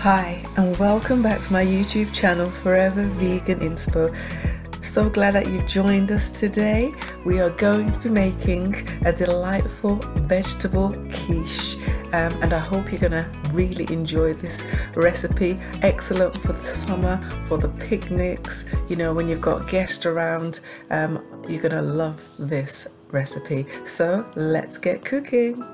Hi and welcome back to my YouTube channel Forever Vegan Inspo. So glad that you've joined us today. We are going to be making a delightful vegetable quiche and I hope you're gonna really enjoy this recipe. Excellent for the summer, for the picnics, you know, when you've got guests around. You're gonna love this recipe. So let's get cooking.